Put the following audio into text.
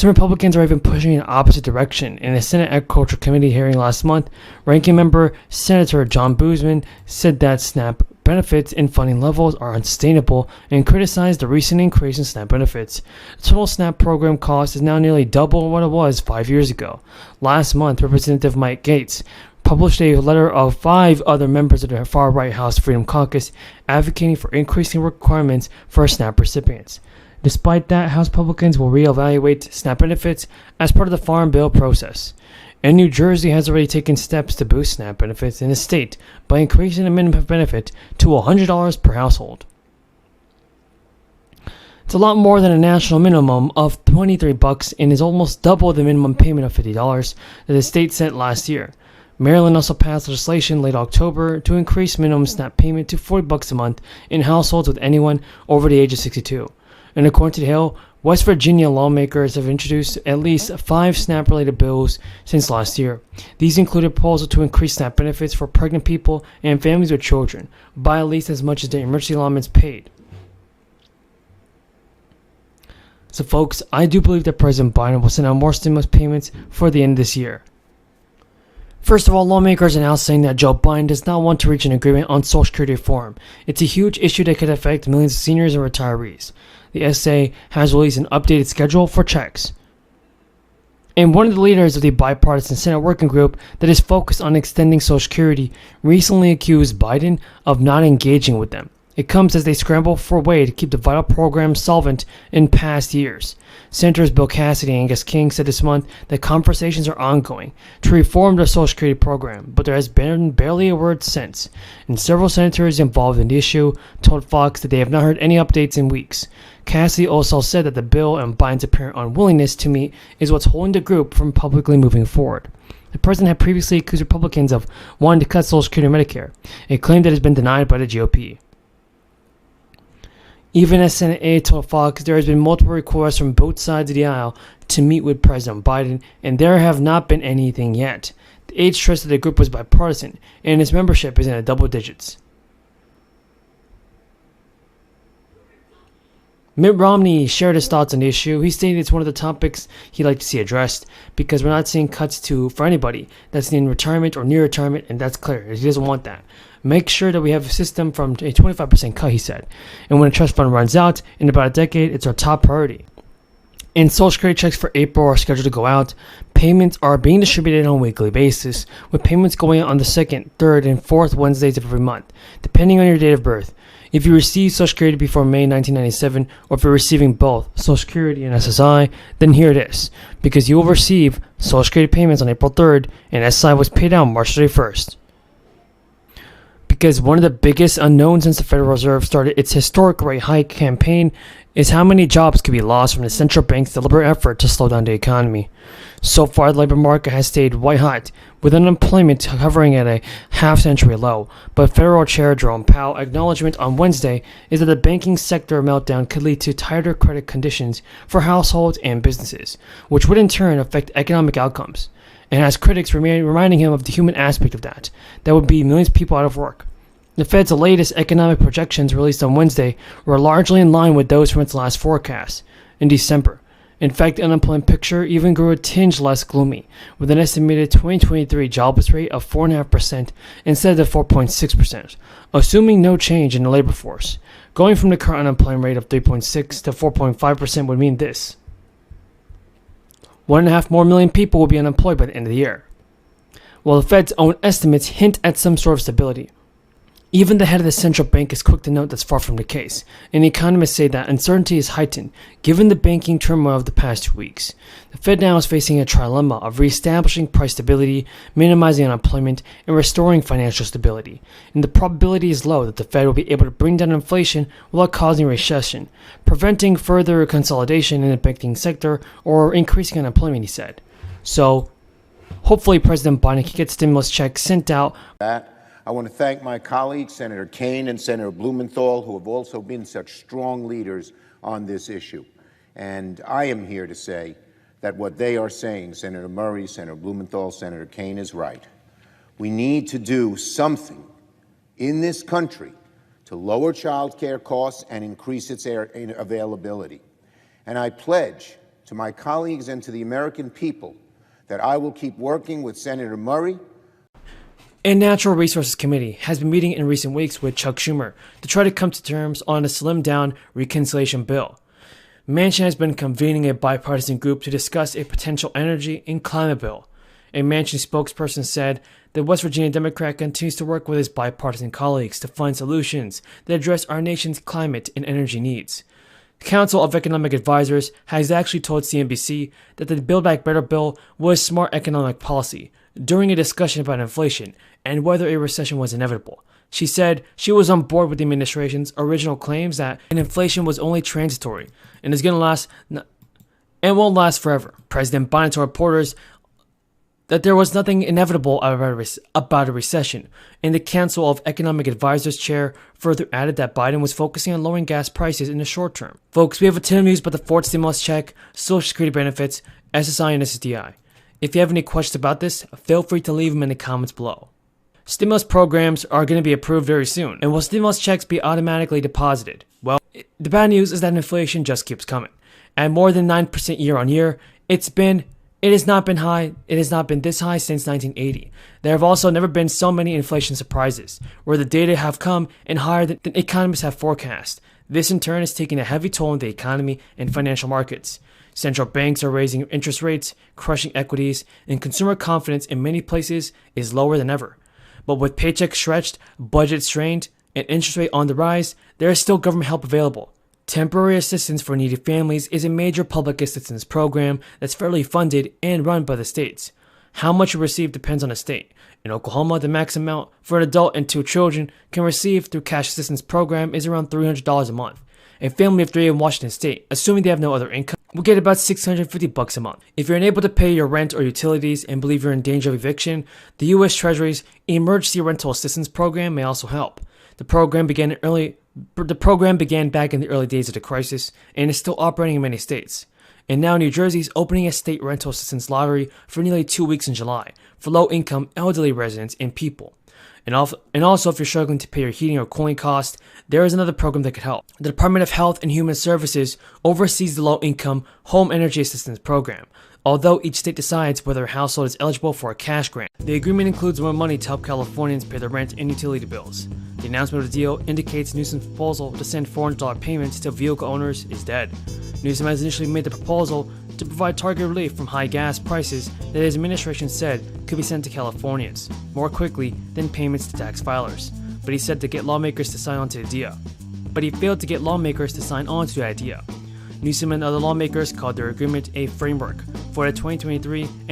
Some Republicans are even pushing in the opposite direction. In a Senate Agriculture Committee hearing last month, Ranking Member Senator John Boozman said that SNAP benefits and funding levels are unsustainable and criticized the recent increase in SNAP benefits. The total SNAP program cost is now nearly double what it was 5 years ago. Last month, Representative Mike Gaetz published a letter of 5 other members of the far-right House Freedom Caucus advocating for increasing requirements for SNAP recipients. Despite that, House Republicans will reevaluate SNAP benefits as part of the Farm Bill process. And New Jersey has already taken steps to boost SNAP benefits in the state by increasing the minimum benefit to $100 per household. It's a lot more than a national minimum of $23 and is almost double the minimum payment of $50 that the state set last year. Maryland also passed legislation late October to increase minimum SNAP payment to $40 a month in households with anyone over the age of 62. And according to the Hill, West Virginia lawmakers have introduced at least 5 SNAP-related bills since last year. These include a proposal to increase SNAP benefits for pregnant people and families with children by at least as much as the emergency allotments paid. So folks, I do believe that President Biden will send out more stimulus payments for the end of this year. First of all, lawmakers are now saying that Joe Biden does not want to reach an agreement on Social Security reform. It's a huge issue that could affect millions of seniors and retirees. The SA has released an updated schedule for checks. And one of the leaders of the bipartisan Senate working group that is focused on extending Social Security recently accused Biden of not engaging with them. It comes as they scramble for a way to keep the vital program solvent in past years. Senators Bill Cassidy and Angus King said this month that conversations are ongoing to reform the Social Security program, but there has been barely a word since. And several senators involved in the issue told Fox that they have not heard any updates in weeks. Cassidy also said that the bill and Biden's apparent unwillingness to meet is what's holding the group from publicly moving forward. The president had previously accused Republicans of wanting to cut Social Security and Medicare, a claim that has been denied by the GOP. Even as Senate aide told Fox, there has been multiple requests from both sides of the aisle to meet with President Biden, and there have not been anything yet. The aide stressed that the group was bipartisan, and its membership is in the double digits. Mitt Romney shared his thoughts on the issue. He stated it's one of the topics he'd like to see addressed because we're not seeing cuts for anybody that's in retirement or near retirement, and that's clear. He doesn't want that. Make sure that we have a system from a 25% cut, he said. And when a trust fund runs out in about a decade, it's our top priority. And Social Security checks for April are scheduled to go out. Payments are being distributed on a weekly basis, with payments going out on the 2nd, 3rd, and 4th Wednesdays of every month, depending on your date of birth. If you received Social Security before May 1997, or if you're receiving both Social Security and SSI, then here it is, because you will receive Social Security payments on April 3rd, and SSI was paid out March 31st. Because one of the biggest unknowns since the Federal Reserve started its historic rate hike campaign is how many jobs could be lost from the central bank's deliberate effort to slow down the economy. So far, the labor market has stayed white hot, with unemployment hovering at a half-century low. But Federal Chair Jerome Powell's acknowledgement on Wednesday is that the banking sector meltdown could lead to tighter credit conditions for households and businesses, which would in turn affect economic outcomes. And has critics reminding him of the human aspect of that would be millions of people out of work. The Fed's latest economic projections released on Wednesday were largely in line with those from its last forecast in December. In fact, the unemployment picture even grew a tinge less gloomy, with an estimated 2023 jobless rate of 4.5% instead of 4.6%, assuming no change in the labor force. Going from the current unemployment rate of 3.6 to 4.5% would mean this: 1.5 more million people will be unemployed by the end of the year. While the Fed's own estimates hint at some sort of stability, even the head of the central bank is quick to note that's far from the case, and economists say that uncertainty is heightened given the banking turmoil of the past 2 weeks. The Fed now is facing a trilemma of reestablishing price stability, minimizing unemployment, and restoring financial stability. And the probability is low that the Fed will be able to bring down inflation without causing a recession, preventing further consolidation in the banking sector or increasing unemployment, he said. So, hopefully President Biden can get stimulus checks sent out. I want to thank my colleagues, Senator Kaine and Senator Blumenthal, who have also been such strong leaders on this issue. And I am here to say that what they are saying, Senator Murray, Senator Blumenthal, Senator Kaine, is right. We need to do something in this country to lower child care costs and increase its availability. And I pledge to my colleagues and to the American people that I will keep working with Senator Murray and Natural Resources Committee has been meeting in recent weeks with Chuck Schumer to try to come to terms on a slimmed-down reconciliation bill. Manchin has been convening a bipartisan group to discuss a potential energy and climate bill. A Manchin spokesperson said the West Virginia Democrat continues to work with his bipartisan colleagues to find solutions that address our nation's climate and energy needs. The Council of Economic Advisors has actually told CNBC that the Build Back Better bill was smart economic policy during a discussion about inflation and whether a recession was inevitable. She said she was on board with the administration's original claims that inflation was only transitory and is going to last and won't last forever. President Biden told reporters that there was nothing inevitable about a recession, and the Council of Economic Advisors chair further added that Biden was focusing on lowering gas prices in the short term. Folks, we have a ton of news about the fourth stimulus check, Social Security benefits, SSI, and SSDI. If you have any questions about this, feel free to leave them in the comments below. Stimulus programs are going to be approved very soon, and will stimulus checks be automatically deposited? Well, the bad news is that inflation just keeps coming. At more than 9% year on year, it has not been this high since 1980. There have also never been so many inflation surprises, where the data have come in higher than economists have forecast. This in turn is taking a heavy toll on the economy and financial markets. Central banks are raising interest rates, crushing equities, and consumer confidence in many places is lower than ever. But with paychecks stretched, budgets strained, and interest rate on the rise, there is still government help available. Temporary assistance for needy families is a major public assistance program that's federally funded and run by the states. How much you receive depends on the state. In Oklahoma, the max amount for an adult and 2 children can receive through cash assistance program is around $300 a month. A family of 3 in Washington state, assuming they have no other income, will get about $650 a month. If you're unable to pay your rent or utilities and believe you're in danger of eviction, the U.S. Treasury's Emergency Rental Assistance Program may also help. The program began back in the early days of the crisis and is still operating in many states. And now New Jersey is opening a state rental assistance lottery for nearly 2 weeks in July for low-income elderly residents and people. And also, if you're struggling to pay your heating or cooling costs, there is another program that could help. The Department of Health and Human Services oversees the Low-Income Home Energy Assistance Program, although each state decides whether a household is eligible for a cash grant. The agreement includes more money to help Californians pay their rent and utility bills. The announcement of the deal indicates Newsom's proposal to send $400 payments to vehicle owners is dead. Newsom has initially made the proposal to provide targeted relief from high gas prices that his administration said could be sent to Californians more quickly than payments to tax filers. But he said to get lawmakers to sign on to the idea. But he failed to get lawmakers to sign on to the idea. Newsom and other lawmakers called their agreement a framework for the 2023 and